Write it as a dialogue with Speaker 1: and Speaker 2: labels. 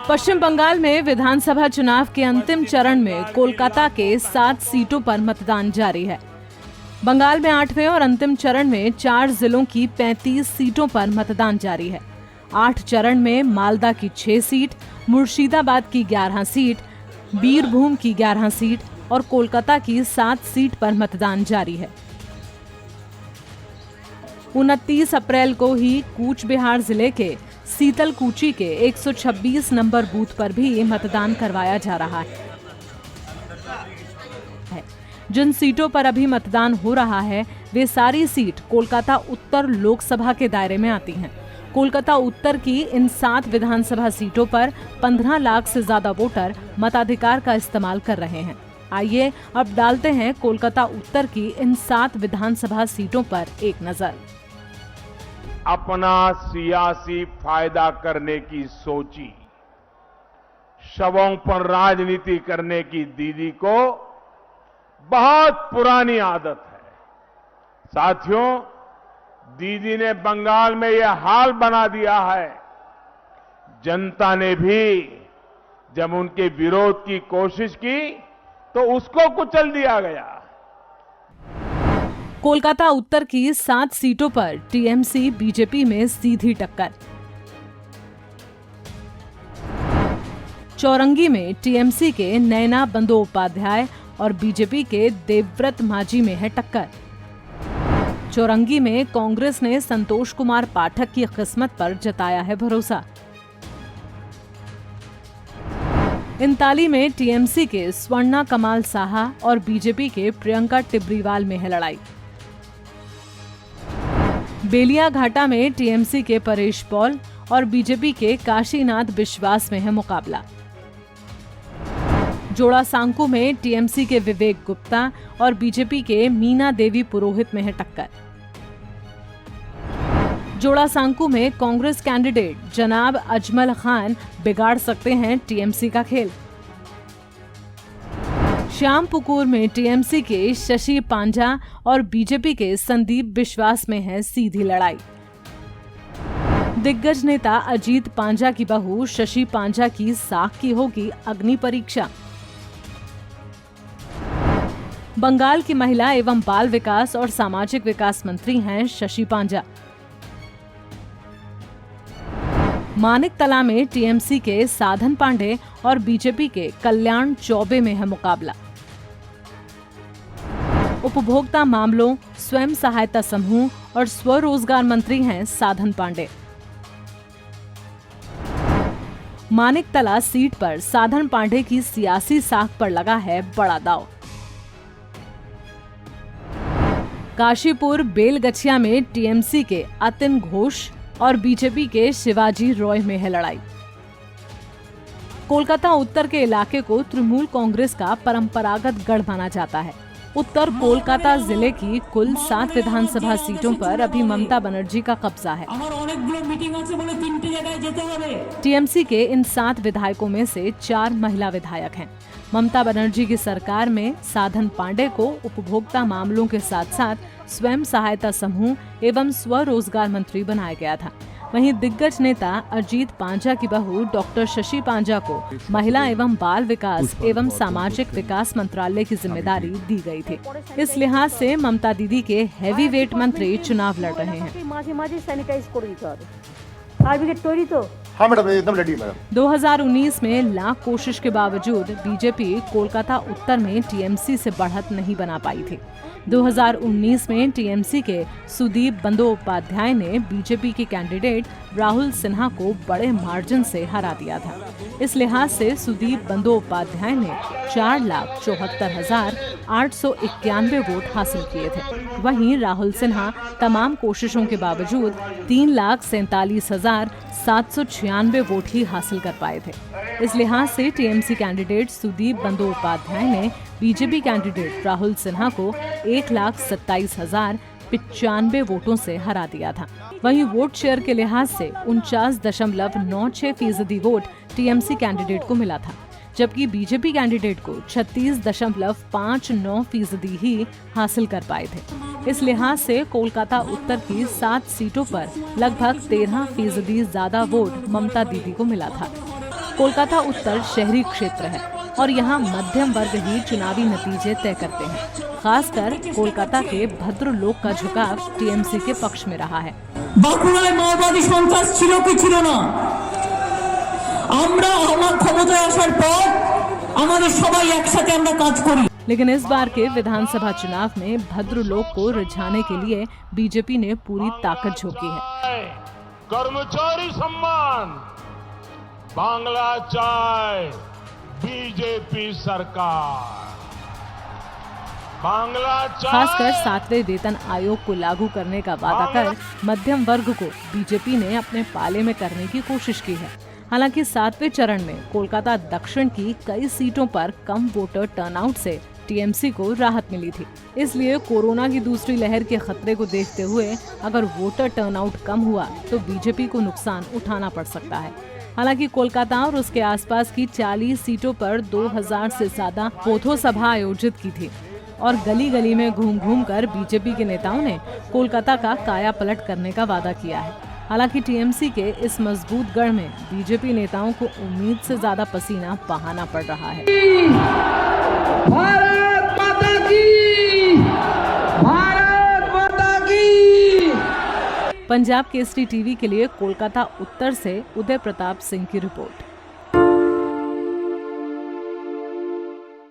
Speaker 1: पश्चिम बंगाल में विधानसभा चुनाव के अंतिम चरण में कोलकाता के 7 सीटों पर मतदान जारी है। बंगाल में 8वें और अंतिम चरण में 4 जिलों की 35 सीटों पर मतदान जारी है। 8 चरण में मालदा की 6 सीट, मुर्शिदाबाद की 11 सीट, बीरभूम की 11 सीट और कोलकाता की 7 सीट पर मतदान जारी है। 29 अप्रैल को ही कूच बिहार जिले के सीतलकुची के 126 नंबर बूथ पर भी मतदान करवाया जा रहा है। जिन सीटों पर अभी मतदान हो रहा है वे सारी सीट कोलकाता उत्तर लोकसभा के दायरे में आती हैं। कोलकाता उत्तर की इन 7 विधानसभा सीटों पर 15 लाख से ज्यादा वोटर मताधिकार का इस्तेमाल कर रहे हैं। आइए अब डालते हैं कोलकाता उत्तर की इन 7 विधानसभा सीटों पर एक नजर।
Speaker 2: अपना सियासी फायदा करने की सोची, शवों पर राजनीति करने की दीदी को बहुत पुरानी आदत है। साथियों, दीदी ने बंगाल में यह हाल बना दिया है। जनता ने भी जब उनके विरोध की कोशिश की तो उसको कुचल दिया गया।
Speaker 1: कोलकाता उत्तर की 7 सीटों पर टीएमसी बीजेपी में सीधी टक्कर। चौरंगी में टीएमसी के नैना बंदोपाध्याय और बीजेपी के देवव्रत माझी में है टक्कर। चौरंगी में कांग्रेस ने संतोष कुमार पाठक की किस्मत पर जताया है भरोसा। इंताली में टीएमसी के स्वर्णा कमाल साहा और बीजेपी के प्रियंका टिब्रीवाल में है लड़ाई। बेलिया घाटा में टीएमसी के परेश पॉल और बीजेपी के काशीनाथ विश्वास में है मुकाबला। जोड़ा सांकू में टीएमसी के विवेक गुप्ता और बीजेपी के मीना देवी पुरोहित में है टक्कर। जोड़ा सांकू में कांग्रेस कैंडिडेट जनाब अजमल खान बिगाड़ सकते हैं टीएमसी का खेल। श्यामपुकुर में टीएमसी के शशि पांजा और बीजेपी के संदीप विश्वास में है सीधी लड़ाई। दिग्गज नेता अजीत पांजा की बहू शशि पांजा की साख की होगी अग्नि परीक्षा। बंगाल की महिला एवं बाल विकास और सामाजिक विकास मंत्री हैं शशि पांजा। मानिकतला में टीएमसी के साधन पांडे और बीजेपी के कल्याण चौबे में है मुकाबला। उपभोक्ता मामलों, स्वयं सहायता समूह और स्वरोजगार मंत्री हैं साधन पांडे। मानिकतला सीट पर साधन पांडे की सियासी साख पर लगा है बड़ा दांव। काशीपुर बेलगछिया में टीएमसी के अतिन घोष और बीजेपी के शिवाजी रॉय में है लड़ाई। कोलकाता उत्तर के इलाके को तृणमूल कांग्रेस का परंपरागत गढ़ माना जाता है। उत्तर कोलकाता जिले की कुल 7 विधानसभा सीटों पर अभी ममता बनर्जी का कब्जा है। टीएमसी के इन 7 विधायकों में से 4 महिला विधायक हैं। ममता बनर्जी की सरकार में साधन पांडे को उपभोक्ता मामलों के साथ साथ स्वयं सहायता समूह एवं स्वरोजगार मंत्री बनाया गया था। वहीं दिग्गज नेता अजीत पांजा की बहू डॉक्टर शशि पांजा को महिला एवं बाल विकास एवं सामाजिक विकास मंत्रालय की जिम्मेदारी दी गई थी। इस लिहाज से ममता दीदी के हैवी वेट मंत्री चुनाव लड़ रहे हैं। 2019 में लाख कोशिश के बावजूद बीजेपी कोलकाता उत्तर में टीएमसी से बढ़त नहीं बना पाई थी। 2019 में टीएमसी के सुदीप बंदोपाध्याय ने बीजेपी के कैंडिडेट राहुल सिन्हा को बड़े मार्जिन से हरा दिया था। इस लिहाज से सुदीप बंदोपाध्याय ने 4,74,891 वोट हासिल किए थे। वहीं राहुल सिन्हा तमाम कोशिशों के बावजूद 3,47,796 वोट ही हासिल कर पाए थे। इस लिहाज से टीएमसी कैंडिडेट सुदीप बंदोपाध्याय ने बीजेपी कैंडिडेट राहुल सिन्हा को 1,27,095 वोटों से हरा दिया था। वहीं वोट शेयर के लिहाज से 49.96% वोट टीएमसी कैंडिडेट को मिला था, जबकि बीजेपी कैंडिडेट को 36.59% ही हासिल कर पाए थे। इस लिहाज से कोलकाता उत्तर की 7 सीटों पर लगभग 13% ज्यादा वोट ममता दीदी को मिला था। कोलकाता उत्तर शहरी क्षेत्र है और यहाँ मध्यम वर्ग ही चुनावी नतीजे तय करते हैं। खासकर कोलकाता के भद्रलोक का झुकाव टीएमसी के पक्ष में रहा है।
Speaker 3: বাঁকুড়ায় মাওবাদী সন্ত্রাস ছিল কি ছিল না, আমরা আমার ক্ষমতায় আসার পর আমাদের সবাই একসাথে আমরা কাজ করি।
Speaker 1: लेकिन इस बार के विधानसभा चुनाव में भद्रलोक को रिझाने के लिए बीजेपी ने पूरी ताकत झोंकी है।
Speaker 2: कर्मचारी सम्मान, बांग्ला चाय, बीजेपी सरकार, बांग्ला चाय।
Speaker 1: खासकर 7वें वेतन आयोग को लागू करने का वादा कर मध्यम वर्ग को बीजेपी ने अपने पाले में करने की कोशिश की है। हालांकि 7वें चरण में कोलकाता दक्षिण की कई सीटों पर कम वोटर टर्नआउट से टीएमसी को राहत मिली थी। इसलिए कोरोना की दूसरी लहर के खतरे को देखते हुए अगर वोटर टर्नआउट कम हुआ तो बीजेपी को नुकसान उठाना पड़ सकता है। हालांकि कोलकाता और उसके आसपास की 40 सीटों पर 2000 से ज्यादा पोथो सभा आयोजित की थी और गली गली में घूम घूम कर बीजेपी के नेताओं ने कोलकाता का काया पलट करने का वादा किया है। हालांकि टीएमसी के इस मजबूत गढ़ में बीजेपी नेताओं को उम्मीद से ज्यादा पसीना बहाना पड़ रहा है।
Speaker 3: भारत माता की, भारत माता की।
Speaker 1: पंजाब केसरी टीवी के लिए कोलकाता उत्तर से उदय प्रताप सिंह की रिपोर्ट।